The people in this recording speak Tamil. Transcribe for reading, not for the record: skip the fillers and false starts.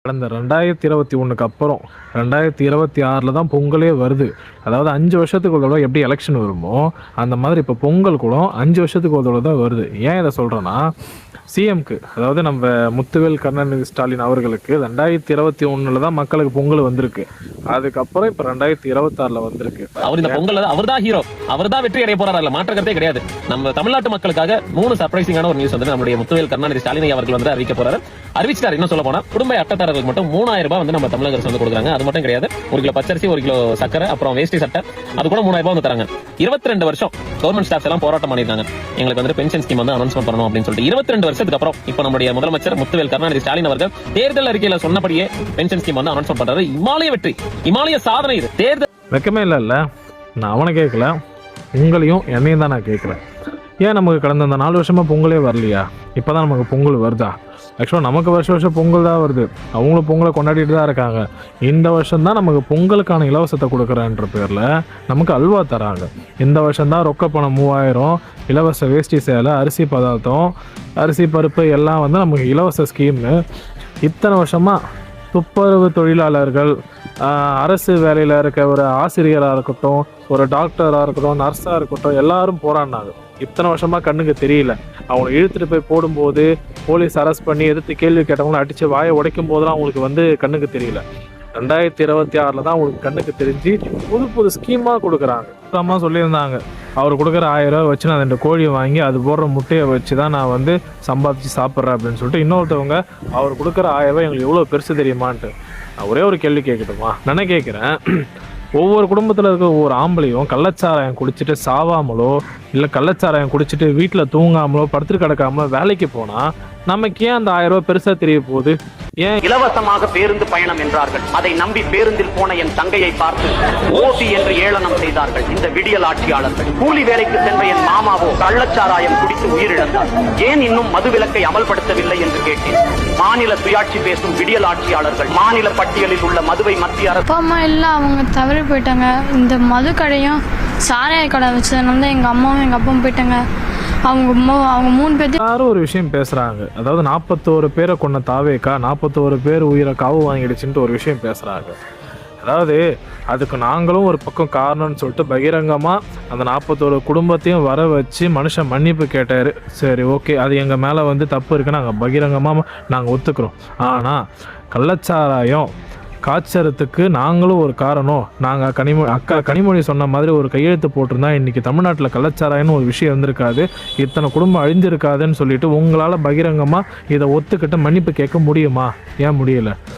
கடந்த 2021க்கு அப்புறம் 2026 தான் பொங்கலே வருது. அதாவது 5 வருஷத்துக்கு ஒரு தடவை எப்படி எலெக்ஷன் வருமோ, அந்த மாதிரி இப்போ பொங்கல் கூட 5 வருஷத்துக்கு ஒரு தடவை தான் வருது. ஏன் இதை சொல்கிறேன்னா, சிஎம்க்கு அதாவது நம்ம முத்துவேல் கருணாநிதி ஸ்டாலின் அவர்களுக்கு 2021 தான் மக்களுக்கு பொங்கல் வந்திருக்கு. அதுக்கப்புறம் இப்போ 2026 வந்திருக்கு. அவர் இந்த பொங்கல் அவர் தான் ஹீரோ, அவர் தான் வெற்றி அடைய போறாரு, மாற்றக்கருத்தே கிடையாது. நம்ம தமிழ்நாட்டு மக்களுக்காக 3 சர்ப்ரைசிங்கான ஒரு நியூஸ் வந்து நம்முடைய முத்துவேல் கருணாநிதி ஸ்டாலின் அவர்கள் வந்து அறிவிக்க போறாரு. அறிவிச்சிட்டார். என்ன சொல்ல போனா, குடும்ப அட்டைதாரர்களுக்கு மட்டும் 3000 ரூபாய் வந்து நம்ம தமிழக அரசு வந்து கொடுக்குறாங்க. அது மட்டும் கிடையாது, 1 கிலோ பச்சரிசி, 1 கிலோ சக்கரை, அப்புறம் வேஷ்டி சட்டை, அது கூட 3000 ரூபாய் வந்து தராங்க. 22 வருஷம் கவர்மெண்ட் ஸ்டாஃப்ஸ் எல்லாம் போராட்டம் பண்ணிருக்காங்க, எங்களுக்கு வந்து பென்ஷன் ஸ்கீம் வந்து அனௌன்ஸ்மெண்ட் பண்ணணும் அப்படின்னு சொல்லிட்டு. 22 வருஷத்துக்கு அப்புறம் இப்ப நம்முடைய முதலமைச்சர் முத்துவேல் கருணாநிதி ஸ்டாலின் அவர்கள் தேர்தல் அறிக்கையில சொன்னபடியே பென்ஷன் ஸ்கீம் வந்து அனௌன்ஸ்மெண்ட் பண்றாரு. இமாலய வெற்றி, இமாலய சாதனை இது. தேர்தல் வெக்கமே இல்ல. நான் அவனை கேட்கல, உங்களையும் என்னையும் தான் நான் கேட்கிறேன். ஏன் நமக்கு கடந்த அந்த 4 வருஷமா பொங்கலே வரலையா? இப்பதான் நமக்கு பொங்கல் வருதா? ஆக்சுவலாக நமக்கு வருஷம் பொங்கல் தான் வருது, அவங்களும் பொங்கலை கொண்டாடிட்டு தான் இருக்காங்க. இந்த வருஷம் தான் நமக்கு பொங்கலுக்கான இலவசத்தை கொடுக்குறன்ற பேரில் நமக்கு அல்வா தராங்க. இந்த வருஷம் தான் ரொக்க பணம் 3000, இலவச வேஷ்டி சேலை, அரிசி பதார்த்தம், அரிசி பருப்பு எல்லாம் வந்து நமக்கு இலவச ஸ்கீம்னு. இத்தனை வருஷமாக துப்புரவு தொழிலாளர்கள், அரசு வேலையில் இருக்க ஒரு ஆசிரியராக இருக்கட்டும், ஒரு டாக்டராக இருக்கட்டும், நர்ஸாக இருக்கட்டும், எல்லாரும் போராடினாங்க. இத்தனை வருஷமாக கண்ணுக்கு தெரியல. அவங்களை இழுத்துட்டு போய் போடும்போது போலீஸ் அரெஸ்ட் பண்ணி எதிர்த்து கேள்வி கேட்டவங்களும் அடித்து வாயை உடைக்கும் போதெல்லாம் அவங்களுக்கு வந்து கண்ணுக்கு தெரியல. 2026 தான் அவங்களுக்கு கண்ணுக்கு தெரிஞ்சு புது ஸ்கீமாக கொடுக்குறாங்க. அம்மா சொல்லியிருந்தாங்க, அவர் கொடுக்குற 1000 ரூபா வச்சு நான் 2 கோழியை வாங்கி அது போடுற முட்டையை வச்சு தான் நான் வந்து சம்பாதிச்சு சாப்பிட்றேன் அப்படின்னு சொல்லிட்டு. இன்னொருத்தவங்க, அவர் கொடுக்குற 1000 ரூபாய் எங்களுக்கு எவ்வளோ பெருசு தெரியுமான்ட்டு. நான் ஒரே ஒரு கேள்வி கேட்கட்டுமா? நான் கேட்குறேன், ஒவ்வொரு குடும்பத்தில் இருக்க ஒவ்வொரு ஆம்பளையும் கள்ளச்சாராயம் குடிச்சிட்டு சாவாமலோ, இல்லை கள்ளச்சாராயம் குடிச்சிட்டு வீட்டில் தூங்காமலோ படுத்துட்டு கிடக்காமலோ வேலைக்கு போனால் நமக்கு ஏன் அந்த 1000 ரூபாய் பெருசாக தெரிய போகுது? ஏன் இலவசமாக பேருந்து பயணம் என்றார்கள், அதை நம்பி பேருந்தில் போன என் தங்கையை பார்த்து ஓசி என்று ஏளனம் செய்தார்கள் இந்த விடியல் ஆட்சியாளர்கள். கூலி வேலைக்கு சென்ற என் மாமாவோ கள்ளச்சாராயம் குடித்து உயிரிழந்தார். ஏன் இன்னும் மதுவிலக்கை அமல்படுத்தவில்லை என்று கேட்டேன். மாநில சுயாட்சி பேசும் விடியல் ஆட்சியாளர்கள் மாநில பட்டியலில் உள்ள மதுவை மத்திய அரசு அப்பா அம்மா எல்லாம் அவங்க தவறி போயிட்டாங்க. இந்த மது கடையும் சாராய கடை வச்சதுனால தான் எங்கள் அம்மாவும் எங்கள் அப்பாவும் போயிட்டாங்க. அவங்க 3 பேர் யாரும் ஒரு விஷயம் பேசுகிறாங்க. அதாவது 41 பேரை கொண்ட தாவேக்கா 41 பேர் உயிரை காவு வாங்கிடுச்சுன்ட்டு ஒரு விஷயம் பேசுகிறாங்க. அதாவது அதுக்கு நாங்களும் ஒரு பக்கம் காரணம்னு சொல்லிட்டு பகிரங்கமாக அந்த 41 குடும்பத்தையும் வர வச்சு மனுஷன் மன்னிப்பு கேட்டார். சரி, ஓகே, அது எங்கள் மேலே வந்து தப்பு இருக்குன்னு நாங்கள் பகிரங்கமாக நாங்கள் ஒத்துக்கிறோம். ஆனால் கள்ளச்சாராயம் காய்ச்சறதுக்கு நாங்களும் ஒரு காரணம். நாங்கள் கனிமொழி சொன்ன மாதிரி ஒரு கையெழுத்து போட்டிருந்தா இன்றைக்கி தமிழ்நாட்டில் கள்ளச்சாராயம்னு ஒரு விஷயம் இருந்திருக்காது, இத்தனை குடும்பம் அழிஞ்சிருக்காதுன்னு சொல்லிட்டு உங்களால் பகிரங்கமாக இதை ஒத்துக்கிட்டு மன்னிப்பு கேட்க முடியுமா? ஏன் முடியலை?